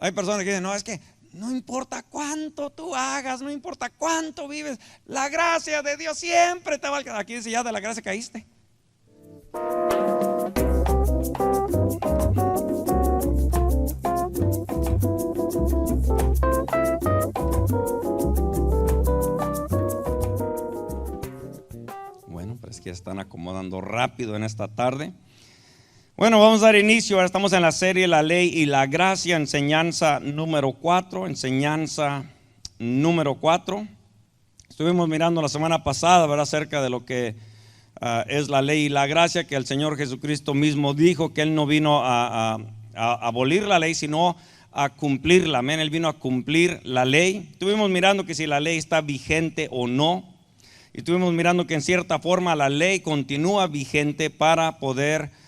Hay personas que dicen, no, es que no importa cuánto tú hagas, no importa cuánto vives, la gracia de Dios siempre te va a alcanzar. Aquí dice, ya de la gracia caíste. Bueno, pero es que están acomodando rápido en esta tarde. Bueno, vamos a dar inicio. Ahora estamos en la serie La Ley y la Gracia, enseñanza número 4. Estuvimos mirando la semana pasada, ¿verdad?, acerca de lo que es la ley y la gracia, que el Señor Jesucristo mismo dijo que Él no vino a abolir la ley, sino a cumplirla. Amén, Él vino a cumplir la ley. Estuvimos mirando que si la ley está vigente o no. Y estuvimos mirando que en cierta forma la ley continúa vigente para poder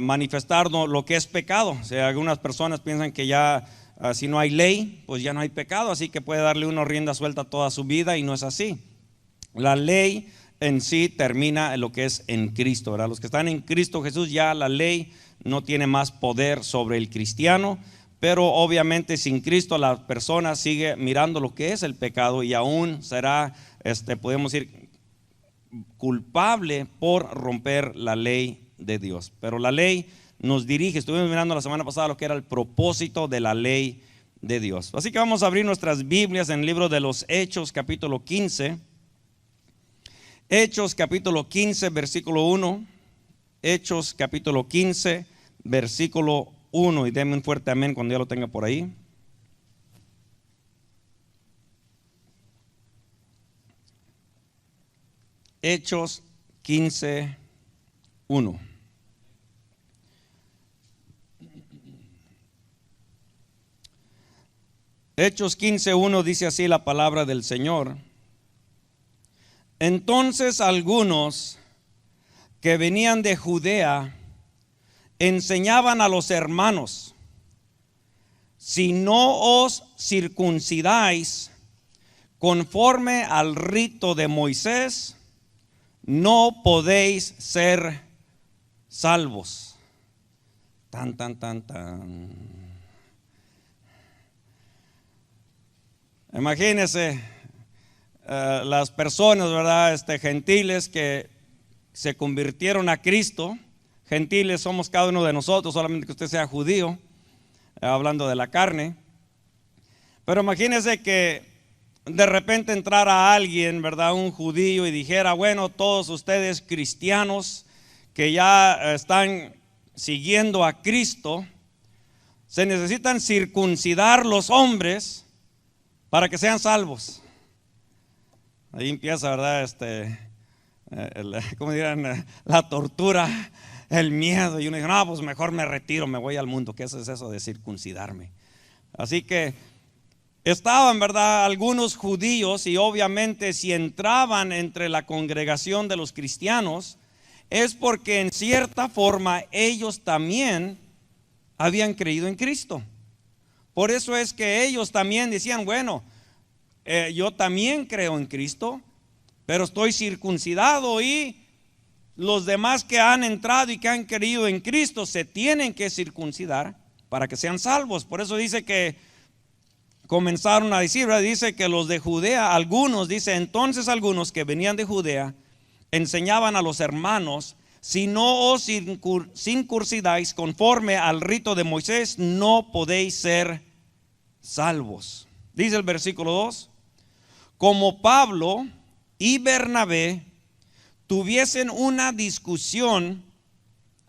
manifestar lo que es pecado. O sea, algunas personas piensan que ya si no hay ley, pues ya no hay pecado, así que puede darle uno rienda suelta toda su vida, y no es así. La ley en sí termina en lo que es en Cristo, ¿verdad? Los que están en Cristo Jesús, ya la ley no tiene más poder sobre el cristiano, pero obviamente sin Cristo la persona sigue mirando lo que es el pecado y aún será, podemos decir, culpable por romper la ley de Dios. Pero la ley nos dirige. Estuvimos mirando la semana pasada lo que era el propósito de la ley de Dios. Así que vamos a abrir nuestras Biblias en el libro de los Hechos, capítulo 15. Hechos, capítulo 15, versículo 1. Hechos, capítulo 15, versículo 1. Y denme un fuerte amén cuando ya lo tenga por ahí. Hechos 15, 1. Hechos 15:1 dice así la palabra del Señor. Entonces algunos que venían de Judea enseñaban a los hermanos: si no os circuncidáis conforme al rito de Moisés, no podéis ser salvos. Tan. Imagínense las personas, ¿verdad?, gentiles que se convirtieron a Cristo. Gentiles somos cada uno de nosotros, solamente que usted sea judío, hablando de la carne. Pero imagínense que de repente entrara alguien, ¿verdad?, un judío, y dijera: bueno, todos ustedes cristianos que ya están siguiendo a Cristo, se necesitan circuncidar los hombres para que sean salvos. Ahí empieza, ¿verdad?, ¿cómo dirán? La tortura, el miedo. Y uno dice: no, pues mejor me retiro, me voy al mundo. ¿Qué es eso de circuncidarme? Así que estaban, ¿verdad?, algunos judíos, y obviamente si entraban entre la congregación de los cristianos es porque en cierta forma ellos también habían creído en Cristo. Por eso es que ellos también decían: bueno, yo también creo en Cristo, pero estoy circuncidado, y los demás que han entrado y que han creído en Cristo se tienen que circuncidar para que sean salvos. Por eso dice que comenzaron a decir, ¿verdad?, dice que los de Judea, algunos, dice, entonces algunos que venían de Judea enseñaban a los hermanos: si no os circuncidáis conforme al rito de Moisés, no podéis ser salvos. Dice el versículo 2: como Pablo y Bernabé tuviesen una discusión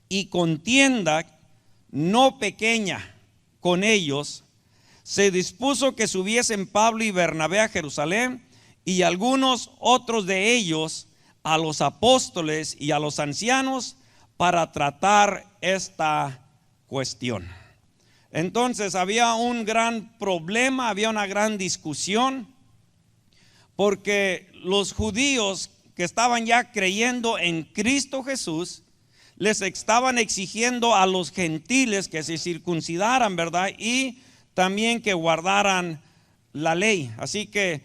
y contienda no pequeña con ellos, se dispuso que subiesen Pablo y Bernabé a Jerusalén, y algunos otros de ellos a los apóstoles y a los ancianos, para tratar esta cuestión. Entonces había un gran problema, había una gran discusión, porque los judíos que estaban ya creyendo en Cristo Jesús les estaban exigiendo a los gentiles que se circuncidaran, ¿verdad?, y también que guardaran la ley. Así que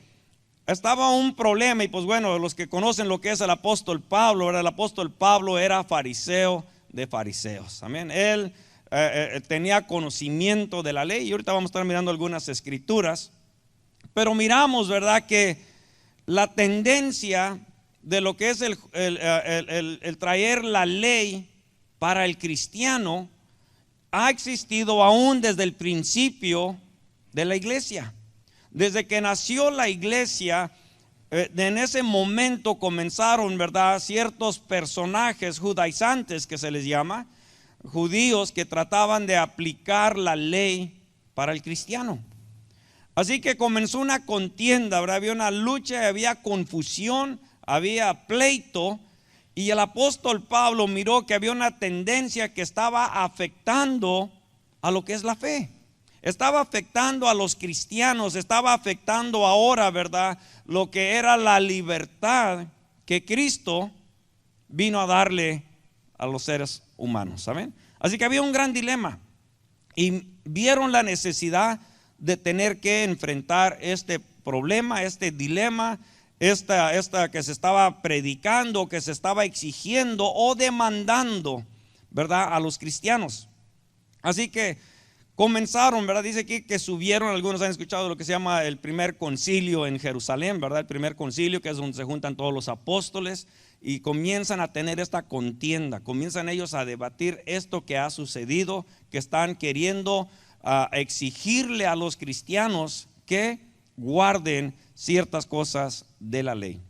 estaba un problema. Y pues bueno, los que conocen lo que es el apóstol Pablo, ¿verdad?, el apóstol Pablo era fariseo de fariseos. Amén. Él tenía conocimiento de la ley. Y ahorita vamos a estar mirando algunas escrituras. Pero miramos, ¿verdad?, que la tendencia de lo que es el traer la ley para el cristiano ha existido aún desde el principio de la iglesia. Desde que nació la iglesia, en ese momento comenzaron, ¿verdad?, ciertos personajes judaizantes, que se les llama, judíos que trataban de aplicar la ley para el cristiano. Así que comenzó una contienda, ¿verdad? Había una lucha, había confusión, había pleito. Y el apóstol Pablo miró que había una tendencia que estaba afectando a lo que es la fe. Estaba afectando a los cristianos, estaba afectando ahora, ¿verdad?, lo que era la libertad que Cristo vino a darle a los seres humanos, ¿saben? Así que había un gran dilema y vieron la necesidad de tener que enfrentar este problema, este dilema, esta que se estaba predicando, que se estaba exigiendo o demandando, ¿verdad?, a los cristianos. Así que comenzaron, ¿verdad? Dice aquí que subieron, algunos han escuchado lo que se llama el primer concilio en Jerusalén, ¿verdad? El primer concilio, que es donde se juntan todos los apóstoles y comienzan a tener esta contienda, comienzan ellos a debatir esto que ha sucedido, que están queriendo exigirle a los cristianos que guarden ciertas cosas de la ley.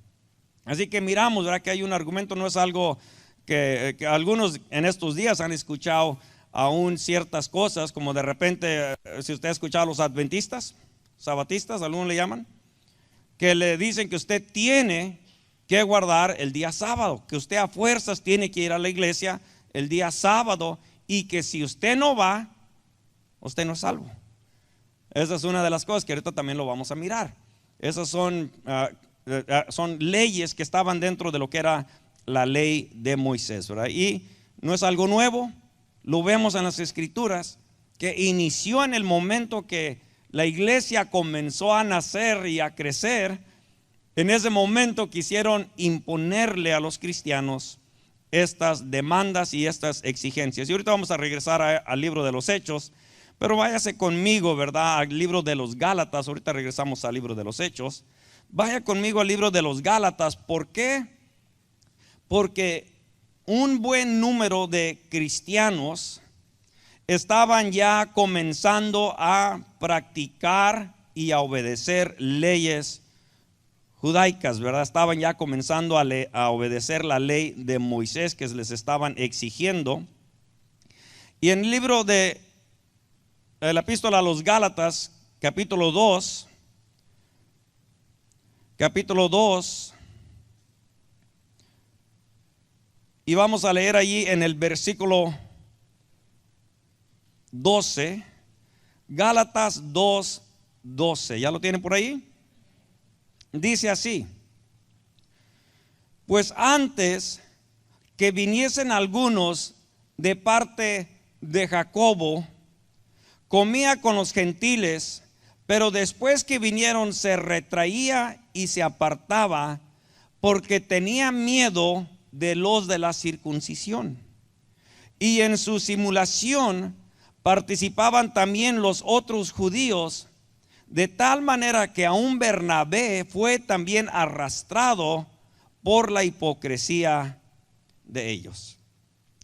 Así que miramos, ¿verdad?, que hay un argumento, no es algo que algunos en estos días han escuchado aún ciertas cosas, como de repente, si usted ha escuchado a los adventistas, sabatistas, algunos le llaman, que le dicen que usted tiene que guardar el día sábado, que usted a fuerzas tiene que ir a la iglesia el día sábado y que si usted no va, usted no es salvo. Esa es una de las cosas que ahorita también lo vamos a mirar. Esas son leyes que estaban dentro de lo que era la ley de Moisés, ¿verdad? Y no es algo nuevo, lo vemos en las escrituras, que inició en el momento que la iglesia comenzó a nacer y a crecer. En ese momento quisieron imponerle a los cristianos estas demandas y estas exigencias. Y ahorita vamos a regresar al libro de los Hechos. Pero váyase conmigo, ¿verdad?, al libro de los Gálatas. Ahorita regresamos al libro de los Hechos. Vaya conmigo al libro de los Gálatas. ¿Por qué? Porque un buen número de cristianos estaban ya comenzando a practicar y a obedecer leyes judaicas, ¿verdad? Estaban ya comenzando a obedecer la ley de Moisés que les estaban exigiendo. Y en el libro de la epístola a los Gálatas, capítulo 2, y vamos a leer allí en el versículo 12, Gálatas 2:12. ¿Ya lo tienen por ahí? Dice así: pues antes que viniesen algunos de parte de Jacobo, comía con los gentiles, pero después que vinieron se retraía y se apartaba porque tenía miedo de los de la circuncisión. Y en su simulación participaban también los otros judíos, de tal manera que aún Bernabé fue también arrastrado por la hipocresía de ellos.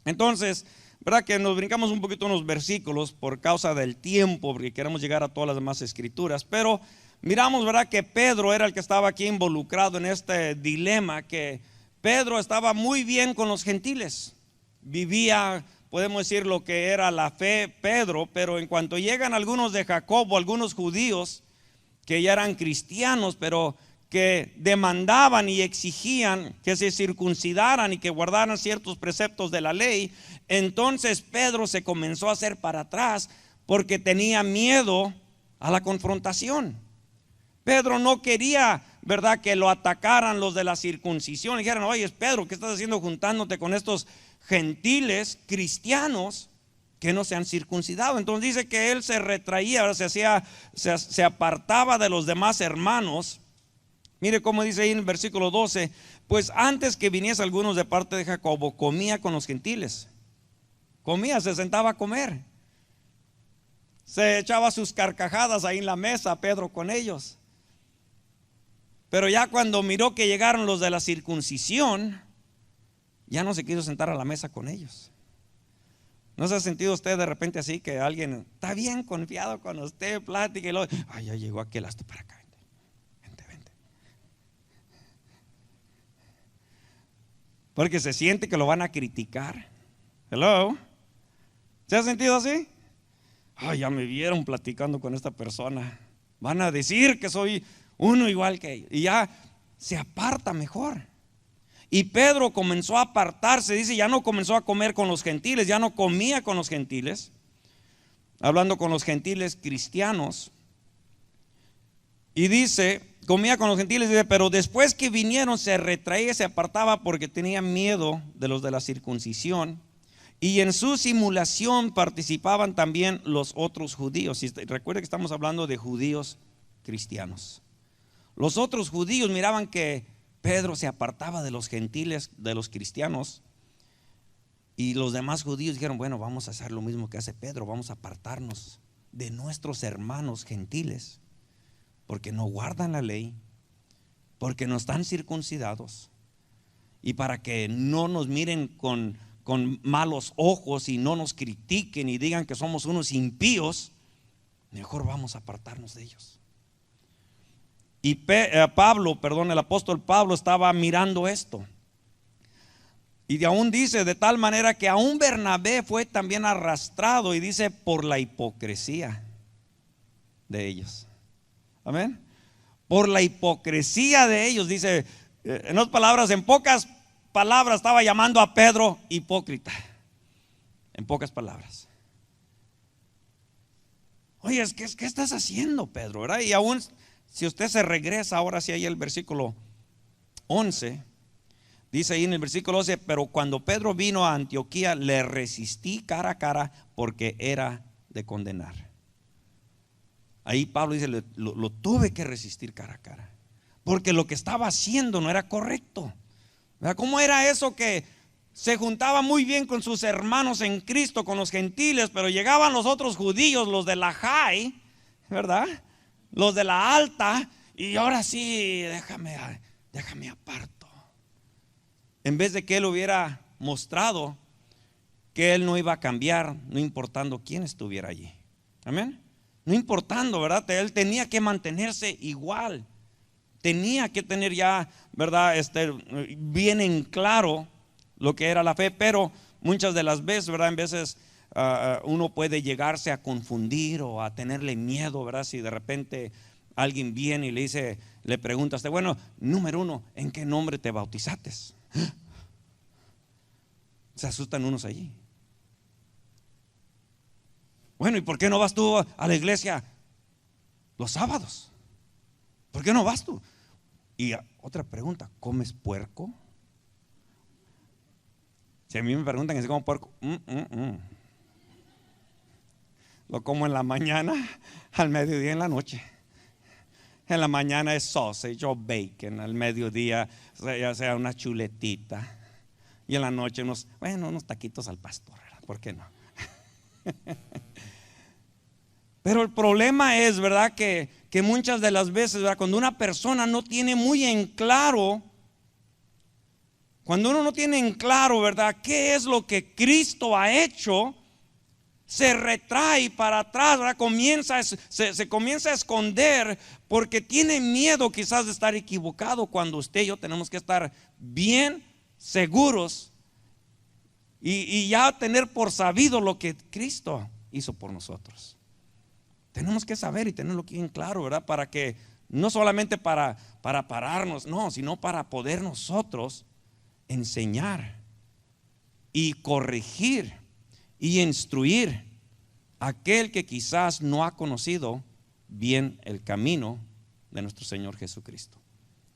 Entonces, ¿verdad?, que nos brincamos un poquito unos versículos por causa del tiempo, porque queremos llegar a todas las demás escrituras. Pero miramos, ¿verdad?, que Pedro era el que estaba aquí involucrado en este dilema, que Pedro estaba muy bien con los gentiles. Vivía, podemos decir, lo que era la fe Pedro, pero en cuanto llegan algunos de Jacobo, algunos judíos que ya eran cristianos, pero que demandaban y exigían que se circuncidaran y que guardaran ciertos preceptos de la ley, entonces Pedro se comenzó a hacer para atrás porque tenía miedo a la confrontación. Pedro no quería, ¿verdad?, que lo atacaran los de la circuncisión. Le dijeron: oye, Pedro, ¿qué estás haciendo juntándote con estos gentiles cristianos que no se han circuncidado? Entonces dice que él se retraía, se apartaba de los demás hermanos. Mire cómo dice ahí en el versículo 12: pues antes que viniese algunos de parte de Jacobo, comía con los gentiles. Comía, se sentaba a comer. Se echaba sus carcajadas ahí en la mesa, Pedro con ellos. Pero ya cuando miró que llegaron los de la circuncisión, ya no se quiso sentar a la mesa con ellos. ¿No se ha sentido usted de repente así que alguien está bien confiado con usted, plática y luego, ay, ya llegó aquel, hasta para acá, vente. Porque se siente que lo van a criticar. Hello. ¿Se ha sentido así? Ay, ya me vieron platicando con esta persona. Van a decir que soy uno igual que ellos. Y ya se aparta mejor. Y Pedro comenzó a apartarse, dice, ya no comenzó a comer con los gentiles, ya no comía con los gentiles, hablando con los gentiles cristianos. Y dice, comía con los gentiles, dice, pero después que vinieron se retraía, se apartaba porque tenía miedo de los de la circuncisión. Y en su simulación participaban también los otros judíos. Y recuerde que estamos hablando de judíos cristianos. Los otros judíos miraban que Pedro se apartaba de los gentiles, de los cristianos, y los demás judíos dijeron, bueno, vamos a hacer lo mismo que hace Pedro, vamos a apartarnos de nuestros hermanos gentiles, porque no guardan la ley, porque no están circuncidados, y para que no nos miren con malos ojos y no nos critiquen y digan que somos unos impíos, mejor vamos a apartarnos de ellos. Y el apóstol Pablo estaba mirando esto. Y aún dice, de tal manera que aún Bernabé fue también arrastrado, y dice, por la hipocresía de ellos. Amén. Por la hipocresía de ellos, dice, en pocas palabras estaba llamando a Pedro hipócrita. En pocas palabras. Oye, ¿qué estás haciendo, Pedro? ¿Verdad? Y aún, si usted se regresa ahora sí ahí el versículo 11, dice ahí en el versículo 11, pero cuando Pedro vino a Antioquía le resistí cara a cara porque era de condenar. Ahí Pablo dice, lo tuve que resistir cara a cara, porque lo que estaba haciendo no era correcto. ¿Cómo era eso que se juntaba muy bien con sus hermanos en Cristo, con los gentiles, pero llegaban los otros judíos, los de la high, ¿verdad? Los de la alta, y ahora sí, déjame aparto. En vez de que él hubiera mostrado que él no iba a cambiar, no importando quién estuviera allí. Amén. No importando, ¿verdad? Él tenía que mantenerse igual. Tenía que tener ya, ¿verdad? Bien en claro lo que era la fe, pero muchas de las veces, ¿verdad? En veces uno puede llegarse a confundir o a tenerle miedo, ¿verdad? Si de repente alguien viene y le pregunta a usted, bueno, número uno, ¿en qué nombre te bautizaste? Se asustan unos allí. Bueno, ¿y por qué no vas tú a la iglesia los sábados? ¿Por qué no vas tú? Y otra pregunta, ¿comes puerco? Si a mí me preguntan que si como puerco, lo como en la mañana, al mediodía y en la noche. En la mañana es sausage o bacon, al mediodía ya sea una chuletita, y en la noche unos taquitos al pastor, ¿verdad? ¿Por qué no? Pero el problema es, ¿verdad? Que muchas de las veces, ¿verdad? Cuando una persona no tiene muy en claro, cuando uno no tiene en claro, ¿verdad?, qué es lo que Cristo ha hecho, se retrae para atrás, ¿verdad? Se comienza a esconder porque tiene miedo quizás de estar equivocado, cuando usted y yo tenemos que estar bien seguros y ya tener por sabido lo que Cristo hizo por nosotros. Tenemos que saber y tenerlo bien claro, ¿verdad? Para que no solamente para pararnos, no, sino para poder nosotros enseñar y corregir y instruir a aquel que quizás no ha conocido bien el camino de nuestro Señor Jesucristo.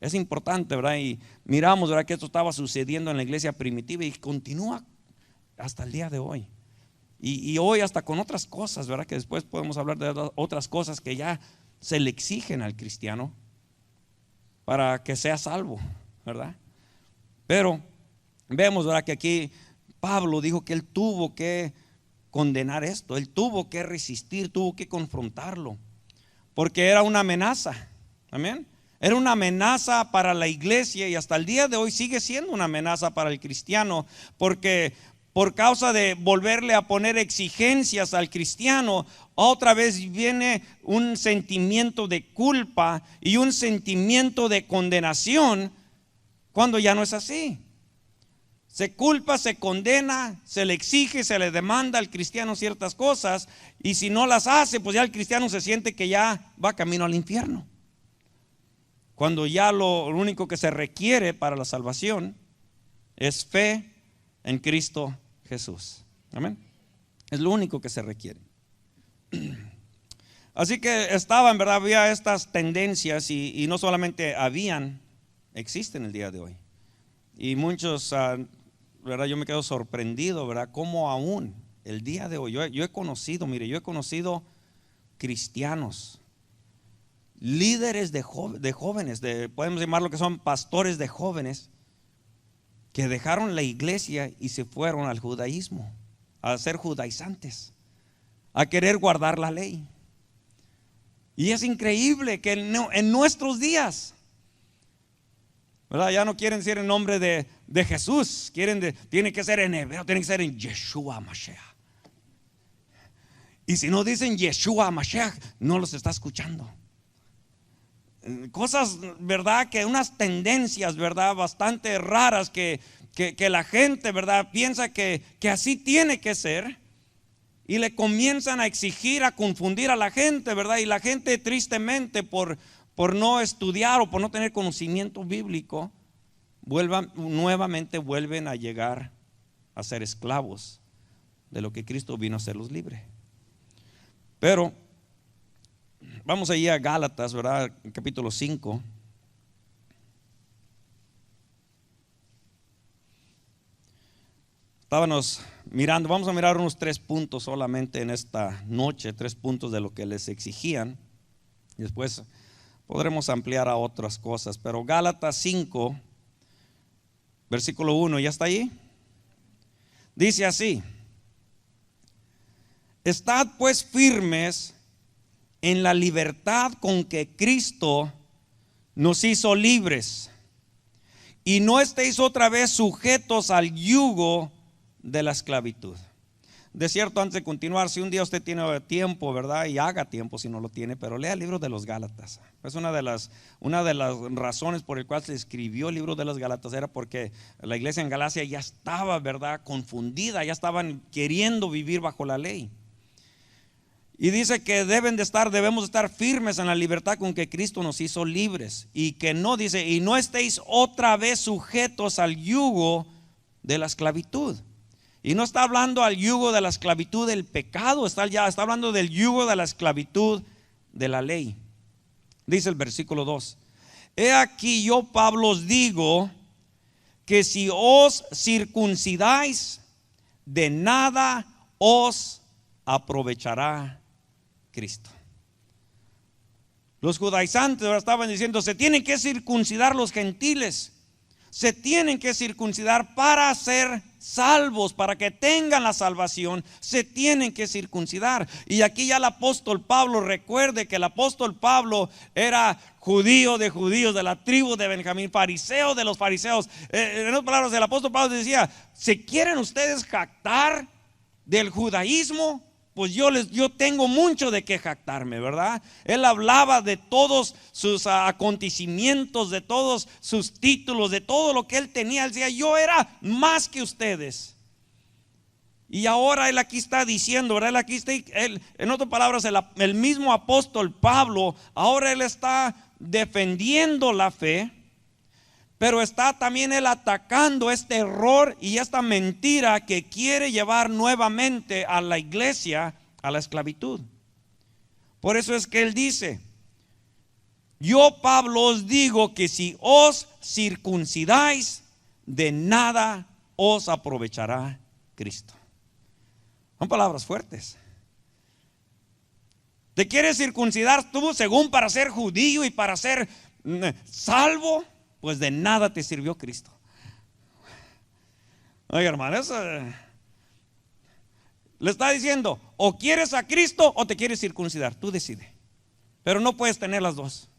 Es importante, ¿verdad? Y miramos, ¿verdad?, que esto estaba sucediendo en la iglesia primitiva y continúa hasta el día de hoy. Y hoy hasta con otras cosas, ¿verdad? Que después podemos hablar de otras cosas que ya se le exigen al cristiano para que sea salvo, ¿verdad? Pero vemos, ¿verdad?, que aquí Pablo dijo que él tuvo que condenar esto. Él tuvo que resistir, tuvo que confrontarlo, porque era una amenaza. Amén. Era una amenaza para la iglesia y hasta el día de hoy sigue siendo una amenaza para el cristiano, porque por causa de volverle a poner exigencias al cristiano, otra vez viene un sentimiento de culpa y un sentimiento de condenación, cuando ya no es así. Se culpa, se condena, se le exige, se le demanda al cristiano ciertas cosas, y si no las hace, pues ya el cristiano se siente que ya va camino al infierno. Cuando ya lo único que se requiere para la salvación es fe en Cristo Jesús. Amén. Es lo único que se requiere. Así que en verdad, había estas tendencias y no solamente existen el día de hoy. Y muchos, verdad, yo me quedo sorprendido, verdad, cómo aún el día de hoy, yo he conocido cristianos, líderes de jóvenes, podemos llamarlo que son pastores de jóvenes, que dejaron la iglesia y se fueron al judaísmo, a ser judaizantes, a querer guardar la ley. Y es increíble que en nuestros días, ¿verdad?, ya no quieren decir en nombre de Jesús, tiene que ser en hebreo, tiene que ser en Yeshua Mashiach. Y si no dicen Yeshua Mashiach, no los está escuchando. Cosas, verdad, que unas tendencias, verdad, bastante raras que la gente, verdad, piensa que así tiene que ser, y le comienzan a exigir, a confundir a la gente, verdad, y la gente tristemente por no estudiar o por no tener conocimiento bíblico, nuevamente vuelven a llegar a ser esclavos de lo que Cristo vino a hacerlos libres. Pero vamos allí a Gálatas, ¿verdad? Capítulo 5. Estábamos mirando, vamos a mirar unos 3 puntos solamente en esta noche, 3 puntos de lo que les exigían. Y después podremos ampliar a otras cosas. Pero Gálatas 5, versículo 1, ¿ya está allí? Dice así: estad pues firmes en la libertad con que Cristo nos hizo libres, y no estéis otra vez sujetos al yugo de la esclavitud. De cierto, antes de continuar, si un día usted tiene tiempo, ¿verdad?, y haga tiempo si no lo tiene, pero lea el libro de los Gálatas. Es una de las razones por el cual se escribió el libro de los Gálatas, era porque la iglesia en Galacia ya estaba, ¿verdad?, confundida, ya estaban queriendo vivir bajo la ley. Y dice que debemos estar firmes en la libertad con que Cristo nos hizo libres, y que no, dice, y no estéis otra vez sujetos al yugo de la esclavitud. Y no está hablando al yugo de la esclavitud del pecado, está hablando del yugo de la esclavitud de la ley. Dice el versículo 2: he aquí yo, Pablo, os digo que si os circuncidáis, de nada os aprovechará Cristo. Los judaizantes estaban diciendo: se tienen que circuncidar los gentiles, se tienen que circuncidar para ser salvos, para que tengan la salvación, se tienen que circuncidar. Y aquí ya el apóstol Pablo, recuerde que el apóstol Pablo era judío de judíos, de la tribu de Benjamín, fariseo de los fariseos. En otras palabras, el apóstol Pablo decía: ¿se quieren ustedes jactar del judaísmo? Pues yo tengo mucho de qué jactarme, ¿verdad? Él hablaba de todos sus acontecimientos, de todos sus títulos, de todo lo que él tenía. Él decía: yo era más que ustedes. Y ahora él aquí está diciendo, ¿verdad? En otras palabras, el mismo apóstol Pablo, ahora él está defendiendo la fe, pero está también él atacando este error y esta mentira que quiere llevar nuevamente a la iglesia a la esclavitud. Por eso es que él dice: yo, Pablo, os digo que si os circuncidáis, de nada os aprovechará Cristo. Son palabras fuertes. ¿Te quieres circuncidar tú según para ser judío y para ser salvo? Pues de nada te sirvió Cristo. Oiga, hermano, Le está diciendo, o quieres a Cristo o te quieres circuncidar, tú decides. Pero no puedes tener las dos.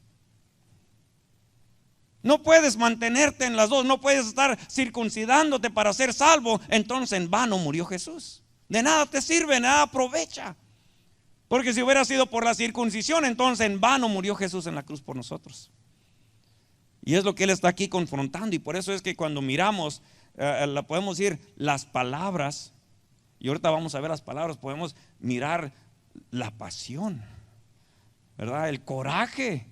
No puedes mantenerte en las dos, no puedes estar circuncidándote para ser salvo. Entonces en vano murió Jesús. De nada te sirve, de nada aprovecha. Porque si hubiera sido por la circuncisión, entonces en vano murió Jesús en la cruz por nosotros. Y es lo que Él está aquí confrontando. Y por eso es que cuando miramos, podemos decir las palabras, y ahorita vamos a ver las palabras, podemos mirar la pasión, ¿verdad? El coraje,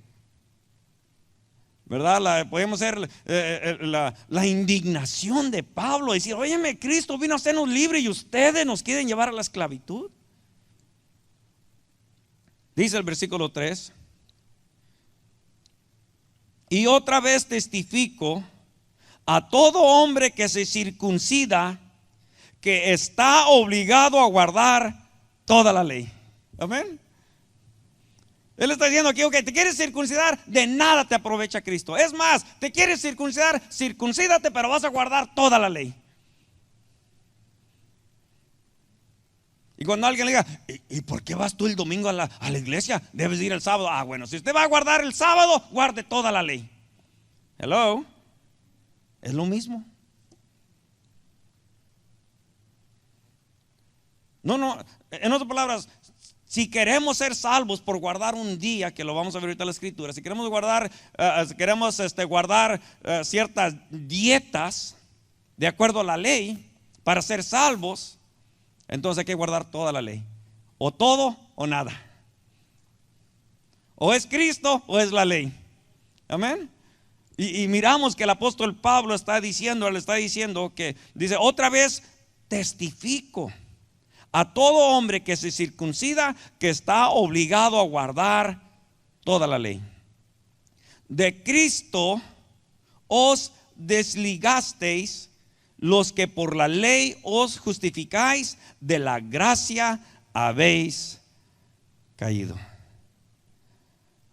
¿verdad? Podemos ver la indignación de Pablo, decir, óyeme, Cristo vino a hacernos libres y ustedes nos quieren llevar a la esclavitud. Dice el versículo 3: y otra vez testifico a todo hombre que se circuncida que está obligado a guardar toda la ley. Amén. Él está diciendo aquí, ok, te quieres circuncidar, de nada te aprovecha Cristo. Es más, te quieres circuncidar, circuncídate, pero vas a guardar toda la ley. Y cuando alguien le diga, ¿y por qué vas tú el domingo a la iglesia? Debes ir el sábado. Ah, bueno, si usted va a guardar el sábado, guarde toda la ley. Hello. Es lo mismo. No, en otras palabras, si queremos ser salvos por guardar un día, que lo vamos a ver ahorita en la escritura, si queremos guardar, guardar ciertas dietas de acuerdo a la ley para ser salvos, entonces hay que guardar toda la ley. O todo o nada. O es Cristo o es la ley. Amén. Y miramos que el apóstol Pablo le está diciendo que dice, otra vez testifico a todo hombre que se circuncida que está obligado a guardar toda la ley. De Cristo os desligasteis los que por la ley os justificáis, de la gracia habéis caído.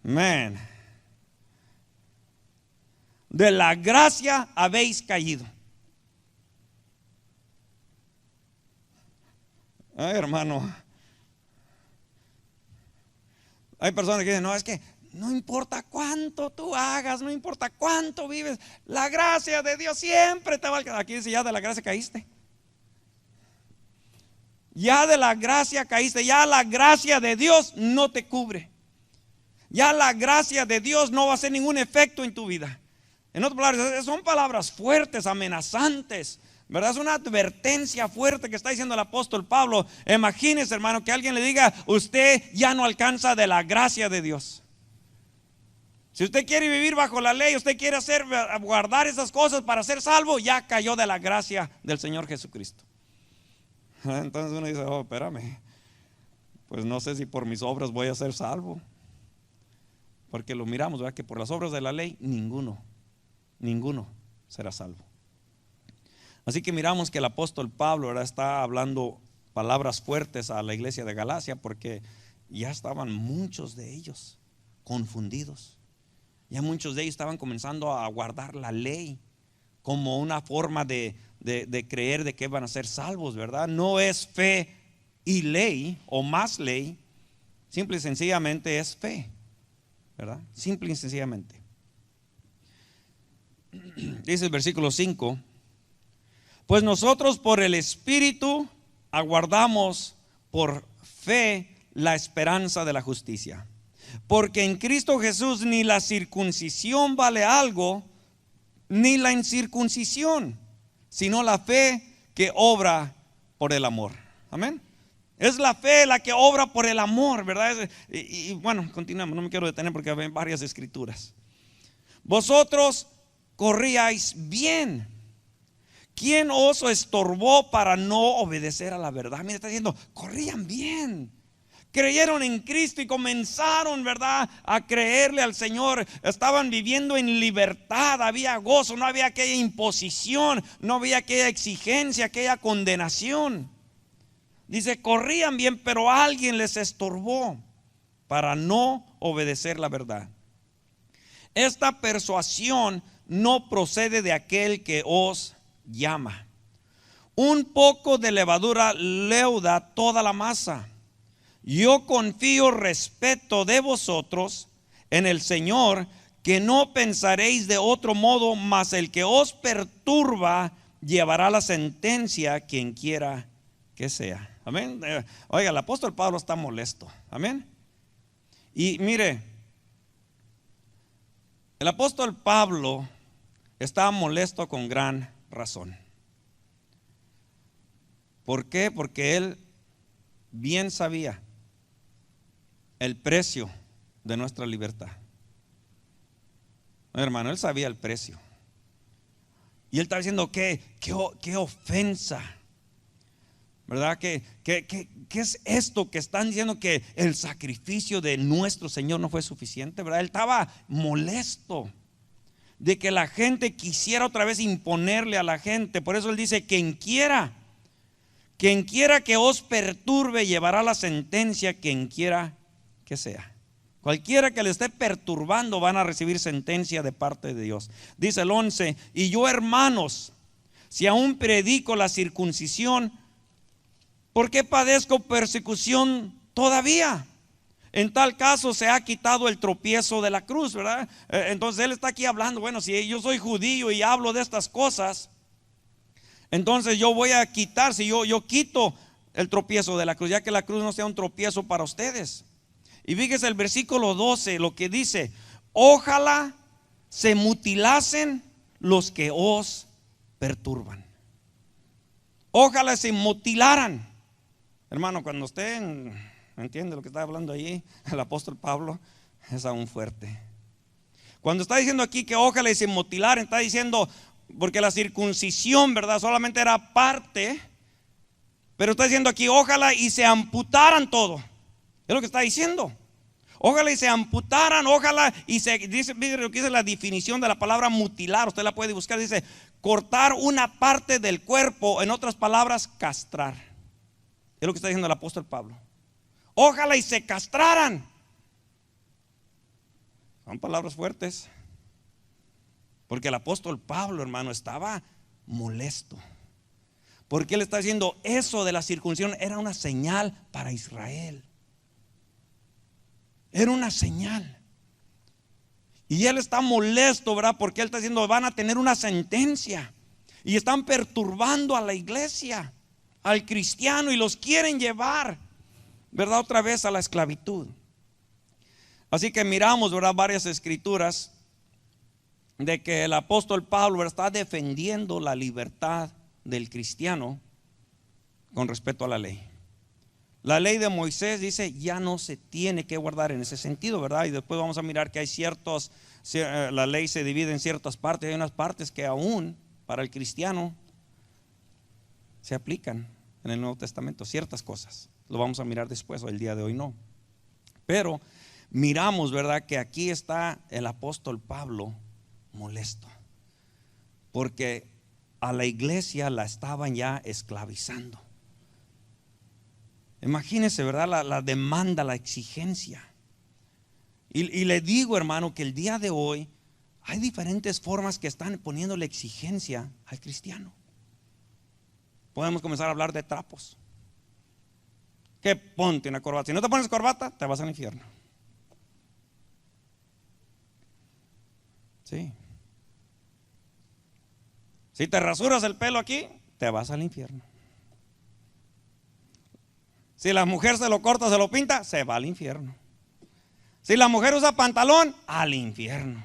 Amén. De la gracia habéis caído. Ay, hermano, hay personas que dicen, no, es que no importa cuánto tú hagas, no importa cuánto vives, la gracia de Dios siempre te va a alcanzar. Aquí dice, ya de la gracia caíste. Ya de la gracia caíste, ya la gracia de Dios no te cubre. Ya la gracia de Dios no va a hacer ningún efecto en tu vida. En otras palabras, son palabras fuertes, amenazantes, ¿verdad? Es una advertencia fuerte que está diciendo el apóstol Pablo. Imagínese, hermano, que alguien le diga, usted ya no alcanza de la gracia de Dios. Si usted quiere vivir bajo la ley, usted quiere guardar esas cosas para ser salvo, ya cayó de la gracia del Señor Jesucristo. Entonces uno dice, oh, espérame, pues no sé si por mis obras voy a ser salvo. Porque lo miramos, ¿verdad? Que por las obras de la ley, ninguno será salvo. Así que miramos que el apóstol Pablo ahora está hablando palabras fuertes a la iglesia de Galacia, porque ya estaban muchos de ellos confundidos. Ya muchos de ellos estaban comenzando a guardar la ley como una forma de creer de que van a ser salvos, ¿verdad? No es fe y ley o más ley, simple y sencillamente es fe, ¿verdad? Simple y sencillamente. Dice el versículo 5: pues nosotros por el Espíritu aguardamos por fe la esperanza de la justicia. Porque en Cristo Jesús ni la circuncisión vale algo, ni la incircuncisión, sino la fe que obra por el amor. Amén. Es la fe la que obra por el amor, ¿verdad? Y bueno, continuamos, no me quiero detener porque hay varias escrituras. Vosotros corríais bien. ¿Quién os estorbó para no obedecer a la verdad? Mira, está diciendo, corrían bien. Creyeron en Cristo y comenzaron, ¿verdad?, a creerle al Señor. Estaban viviendo en libertad, había gozo, no había aquella imposición, no había aquella exigencia, aquella condenación. Dice, corrían bien, pero alguien les estorbó para no obedecer la verdad. Esta persuasión no procede de aquel que os llama. Un poco de levadura leuda toda la masa. Yo confío respeto de vosotros en el Señor, que no pensaréis de otro modo, mas el que os perturba llevará la sentencia, quien quiera que sea. Amén. Oiga, el apóstol Pablo está molesto. Amén. Y mire, el apóstol Pablo estaba molesto con gran razón. ¿Por qué? Porque él bien sabía el precio de nuestra libertad. Hermano, él sabía el precio. Y él estaba diciendo qué ofensa, ¿verdad? ¿Qué es esto que están diciendo, que el sacrificio de nuestro Señor no fue suficiente? ¿Verdad? Él estaba molesto de que la gente quisiera otra vez imponerle a la gente. Por eso él dice: quien quiera que os perturbe llevará la sentencia, quien quiera que sea. Cualquiera que le esté perturbando van a recibir sentencia de parte de Dios. Dice el 11: y yo, hermanos, si aún predico la circuncisión, ¿por qué padezco persecución todavía? En tal caso se ha quitado el tropiezo de la cruz, ¿verdad? Entonces él está aquí hablando: bueno, si yo soy judío y hablo de estas cosas, entonces yo voy a quitar, si yo quito el tropiezo de la cruz, ya que la cruz no sea un tropiezo para ustedes. Y fíjese el versículo 12, lo que dice: ojalá se mutilasen los que os perturban. Ojalá se mutilaran. Hermano, cuando usted entiende lo que está hablando allí el apóstol Pablo, es aún fuerte. Cuando está diciendo aquí que ojalá y se mutilaran, está diciendo, porque la circuncisión, ¿verdad?, solamente era parte, pero está diciendo aquí: ojalá y se amputaran todo. Es lo que está diciendo. Ojalá y se amputaran, ojalá y se dice lo que dice la definición de la palabra mutilar. Usted la puede buscar. Dice: cortar una parte del cuerpo. En otras palabras, castrar. Es lo que está diciendo el apóstol Pablo. Ojalá y se castraran. Son palabras fuertes. Porque el apóstol Pablo, hermano, estaba molesto. Porque él está diciendo: eso de la circuncisión era una señal para Israel. Era una señal. Y él está molesto, ¿verdad? Porque él está diciendo: van a tener una sentencia. Y están perturbando a la iglesia, al cristiano, y los quieren llevar, ¿verdad?, otra vez a la esclavitud. Así que miramos, ¿verdad?, varias escrituras de que el apóstol Pablo está defendiendo la libertad del cristiano con respecto a la ley. La ley de Moisés dice ya no se tiene que guardar en ese sentido, ¿verdad? Y después vamos a mirar que hay la ley se divide en ciertas partes. Hay unas partes que aún para el cristiano se aplican en el Nuevo Testamento, ciertas cosas. Lo vamos a mirar después, o el día de hoy no. Pero miramos, ¿verdad?, que aquí está el apóstol Pablo molesto, porque a la iglesia la estaban ya esclavizando. Imagínese, ¿verdad?, la demanda, la exigencia. Y le digo, hermano, que el día de hoy hay diferentes formas que están poniendo la exigencia al cristiano. Podemos comenzar a hablar de trapos. Que ponte una corbata. Si no te pones corbata, te vas al infierno. Sí. Si te rasuras el pelo aquí, te vas al infierno. Si la mujer se lo corta, se lo pinta, se va al infierno. Si la mujer usa pantalón, al infierno.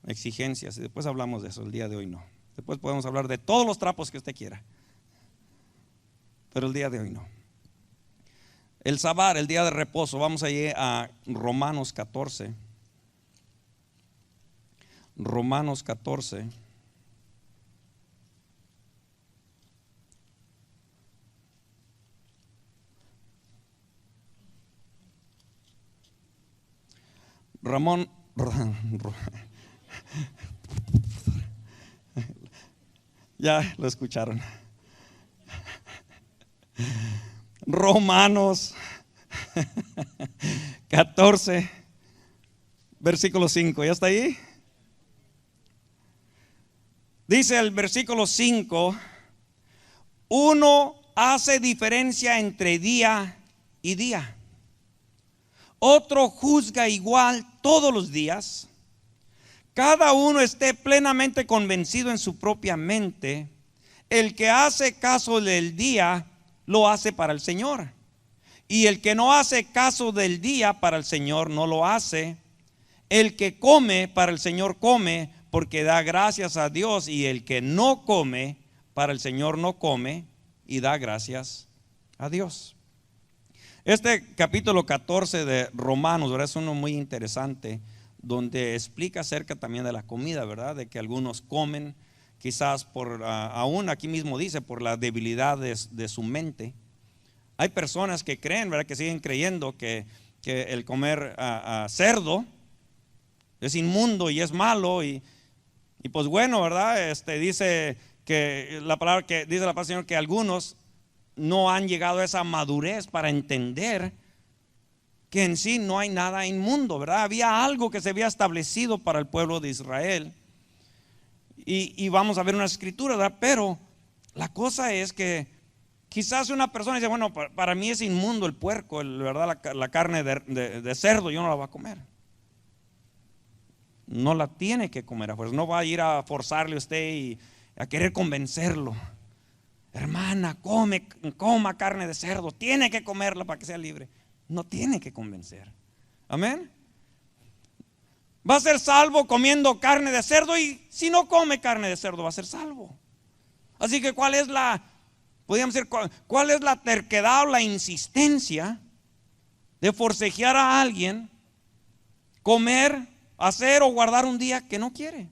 Exigencias, y después hablamos de eso. El día de hoy no. Después podemos hablar de todos los trapos que usted quiera, pero el día de hoy no. El Sabbat, el día de reposo. Vamos a ir a Romanos 14. Romanos 14. Ya lo escucharon. Romanos 14, versículo 5. ¿Ya está ahí? Dice el versículo 5, uno hace diferencia entre día y día. Otro juzga igual todos los días. Cada uno esté plenamente convencido en su propia mente. El que hace caso del día, lo hace para el Señor. Y el que no hace caso del día, para el Señor no lo hace. El que come, para el Señor come, porque da gracias a Dios. Y el que no come, para el Señor no come, y da gracias a Dios. Este capítulo 14 de Romanos, ¿verdad? Es uno muy interesante, donde explica acerca también de la comida, ¿verdad? De que algunos comen quizás por, aún aquí mismo dice, por la debilidad de su mente. Hay personas que creen, ¿verdad? Que siguen creyendo que el comer cerdo es inmundo y es malo, y pues bueno, ¿verdad? Dice que la palabra que dice la palabra del Señor, que algunos no han llegado a esa madurez para entender que en sí no hay nada inmundo, ¿verdad? Había algo que se había establecido para el pueblo de Israel, y vamos a ver una escritura, ¿verdad? Pero la cosa es que quizás una persona dice, bueno, para mí es inmundo el puerco, ¿verdad? La carne de cerdo, yo no la voy a comer. No la tiene que comer a fuerza. No va a ir a forzarle a usted y a querer convencerlo. Hermana, coma carne de cerdo, tiene que comerla para que sea libre. No tiene que convencer. Amén. Va a ser salvo comiendo carne de cerdo, y si no come carne de cerdo va a ser salvo. Así que podríamos decir, ¿cuál es la terquedad o la insistencia de forcejear a alguien comer, hacer o guardar un día que no quiere?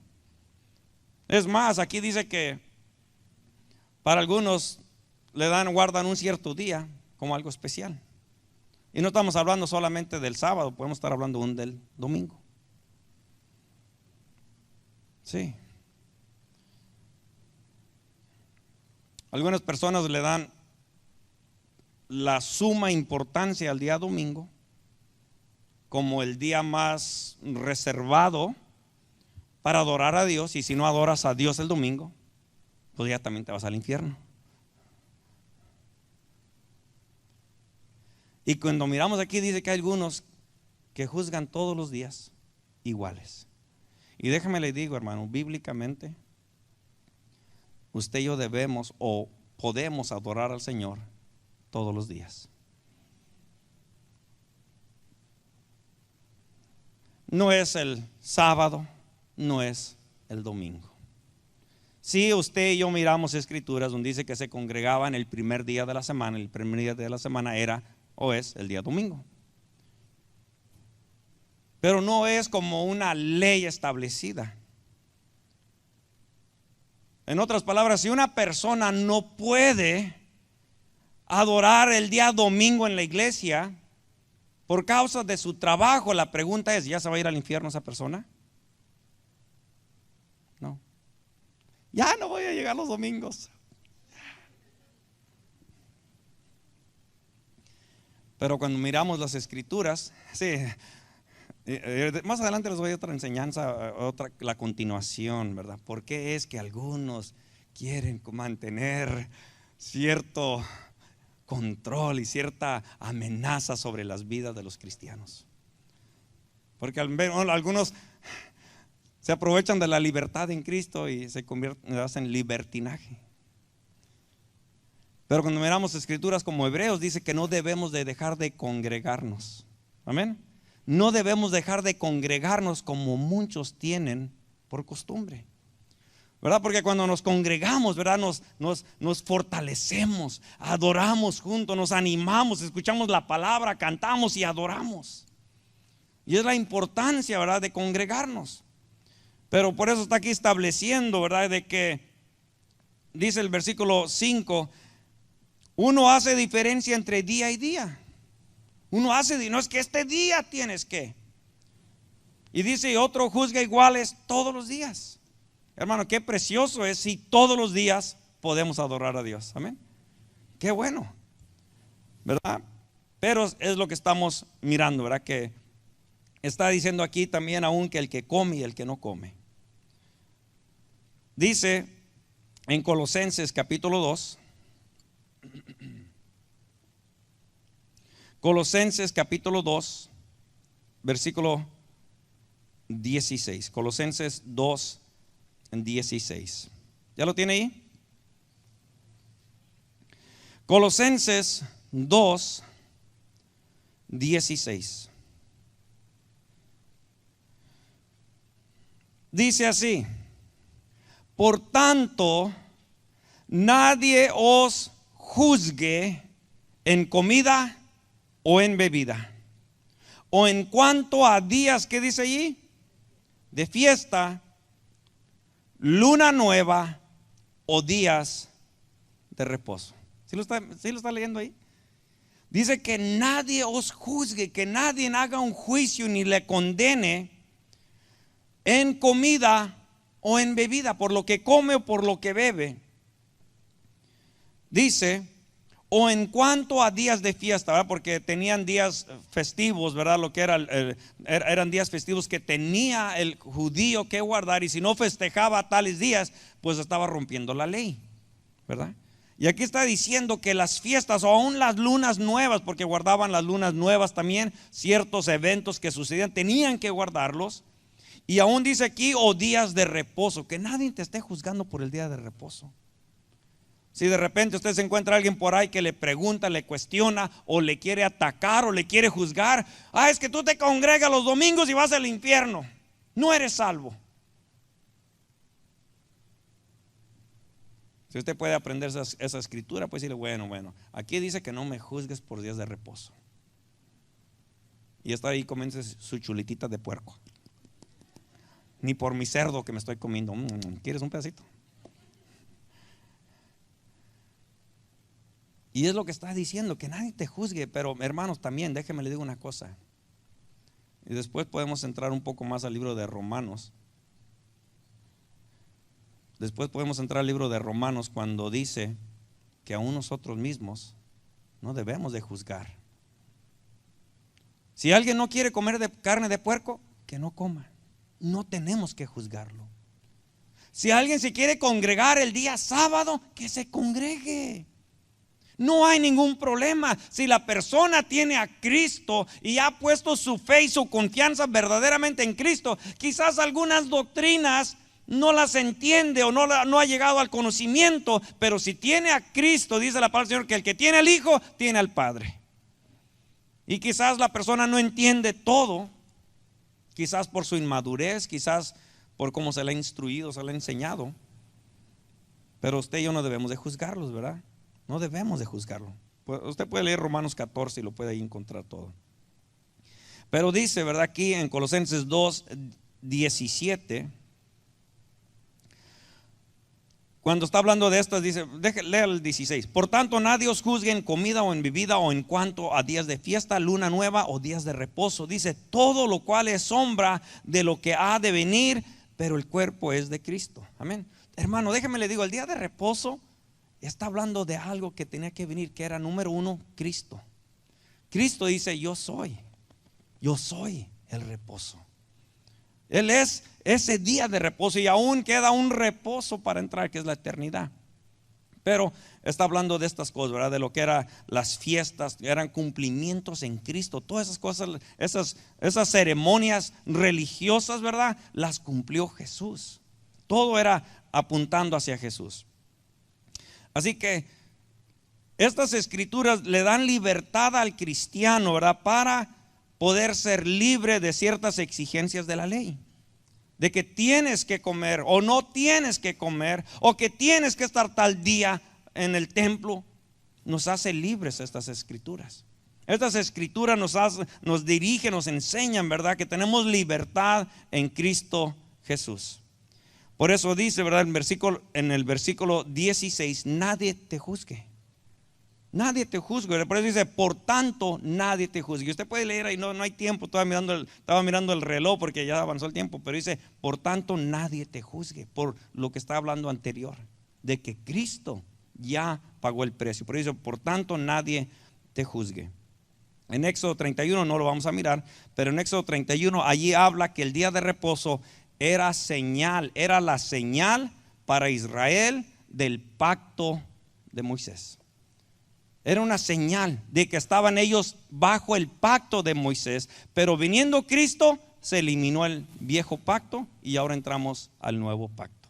Es más, aquí dice que para algunos guardan un cierto día como algo especial. Y no estamos hablando solamente del sábado, podemos estar hablando del domingo. Sí. Algunas personas le dan la suma importancia al día domingo como el día más reservado para adorar a Dios, y si no adoras a Dios el domingo, pues ya también te vas al infierno. Y cuando miramos aquí dice que hay algunos que juzgan todos los días iguales. Y déjame le digo, hermano, bíblicamente usted y yo debemos o podemos adorar al Señor todos los días. No es el sábado, no es el domingo. Si usted y yo miramos escrituras donde dice que se congregaban el primer día de la semana, el primer día de la semana era o es el día domingo. Pero no es como una ley establecida. En otras palabras, si una persona no puede adorar el día domingo en la iglesia por causa de su trabajo, la pregunta es, ¿ya se va a ir al infierno esa persona? No. Ya no voy a llegar los domingos. Pero cuando miramos las escrituras, sí, más adelante les voy a otra enseñanza, la continuación, ¿verdad? ¿Por qué es que algunos quieren mantener cierto control y cierta amenaza sobre las vidas de los cristianos? Porque algunos se aprovechan de la libertad en Cristo y hacen libertinaje. Pero cuando miramos escrituras como Hebreos, dice que no debemos de dejar de congregarnos. Amén. No debemos dejar de congregarnos como muchos tienen por costumbre, ¿verdad? Porque cuando nos congregamos, ¿verdad? Nos fortalecemos, adoramos juntos, nos animamos, escuchamos la palabra, cantamos y adoramos. Y es la importancia, ¿verdad?, de congregarnos. Pero por eso está aquí estableciendo, ¿verdad?, de que dice el versículo 5, uno hace diferencia entre día y día. Uno hace, no es que este día tienes que. Y dice, otro juzga iguales todos los días. Hermano, qué precioso es si todos los días podemos adorar a Dios. Amén. Qué bueno, ¿verdad? Pero es lo que estamos mirando, ¿verdad? Que está diciendo aquí también aún que el que come y el que no come. Dice en Colosenses capítulo 2, Colosenses capítulo 2, versículo 16. Colosenses 2, 16. ¿Ya lo tiene ahí? Colosenses 2, 16. Dice así: por tanto, nadie os juzgue en comida o en bebida, o en cuanto a días, ¿qué dice allí? De fiesta, luna nueva o días de reposo. ¿Sí lo está leyendo ahí? Dice que nadie os juzgue, que nadie haga un juicio ni le condene en comida o en bebida, por lo que come o por lo que bebe. Dice, o en cuanto a días de fiesta, ¿verdad? Porque tenían días festivos, ¿verdad? Lo que eran días festivos que tenía el judío que guardar, y si no festejaba tales días, pues estaba rompiendo la ley, ¿verdad? Y aquí está diciendo que las fiestas, o aún las lunas nuevas, porque guardaban las lunas nuevas también, ciertos eventos que sucedían, tenían que guardarlos. Y aún dice aquí, o días de reposo, que nadie te esté juzgando por el día de reposo. Si de repente usted se encuentra a alguien por ahí que le pregunta, le cuestiona, o le quiere atacar, o le quiere juzgar: es que tú te congregas los domingos y vas al infierno, no eres salvo. Si usted puede aprender esa escritura, pues decirle: bueno, aquí dice que no me juzgues por días de reposo. Y está ahí, comienza su chulitita de puerco. Ni por mi cerdo que me estoy comiendo. ¿Quieres un pedacito? Y es lo que está diciendo, que nadie te juzgue. Pero hermanos, también déjeme le digo una cosa, y después podemos entrar un poco más al libro de Romanos. Después podemos entrar al libro de Romanos, cuando dice que aún nosotros mismos no debemos de juzgar. Si alguien no quiere comer carne de puerco, que no coma. No tenemos que juzgarlo. Si alguien se quiere congregar el día sábado, que se congregue. No hay ningún problema. Si la persona tiene a Cristo y ha puesto su fe y su confianza verdaderamente en Cristo, quizás algunas doctrinas no las entiende o no ha llegado al conocimiento, pero si tiene a Cristo, dice la palabra del Señor, que el que tiene al Hijo tiene al Padre. Y quizás la persona no entiende todo, quizás por su inmadurez, quizás por cómo se le ha instruido, se le ha enseñado. Pero usted y yo no debemos de juzgarlos, ¿verdad? No debemos de juzgarlo. Usted puede leer Romanos 14 y lo puede ahí encontrar todo. Pero dice, ¿verdad? Aquí en Colosenses 2, 17, cuando está hablando de estas, dice, lea el 16: por tanto, nadie os juzgue en comida o en bebida, o en cuanto a días de fiesta, luna nueva o días de reposo. Dice, todo lo cual es sombra de lo que ha de venir, pero el cuerpo es de Cristo. Amén. Hermano, déjeme le digo, el día de reposo está hablando de algo que tenía que venir, que era número uno, Cristo. Cristo dice: yo soy el reposo. Él es ese día de reposo, y aún queda un reposo para entrar, que es la eternidad. Pero está hablando de estas cosas, ¿verdad? De lo que eran las fiestas, eran cumplimientos en Cristo. Todas esas cosas, esas ceremonias religiosas, ¿verdad? Las cumplió Jesús. Todo era apuntando hacia Jesús. Así que estas escrituras le dan libertad al cristiano, ¿verdad? Para poder ser libre de ciertas exigencias de la ley, de que tienes que comer o no tienes que comer, o que tienes que estar tal día en el templo. Nos hace libres estas escrituras. Estas escrituras nos dirigen, nos enseñan, ¿verdad? Que tenemos libertad en Cristo Jesús. Por eso dice, ¿verdad? En el versículo 16, nadie te juzgue. Nadie te juzgue. Por eso dice, por tanto, nadie te juzgue. Usted puede leer ahí, no hay tiempo. Estaba mirando el reloj porque ya avanzó el tiempo. Pero dice, por tanto, nadie te juzgue. Por lo que está hablando anterior, de que Cristo ya pagó el precio. Por eso, por tanto, nadie te juzgue. En Éxodo 31 no lo vamos a mirar, pero en Éxodo 31 allí habla que el día de reposo era la señal para Israel del pacto de Moisés. Era una señal de que estaban ellos bajo el pacto de Moisés, pero viniendo Cristo se eliminó el viejo pacto y ahora entramos al nuevo pacto.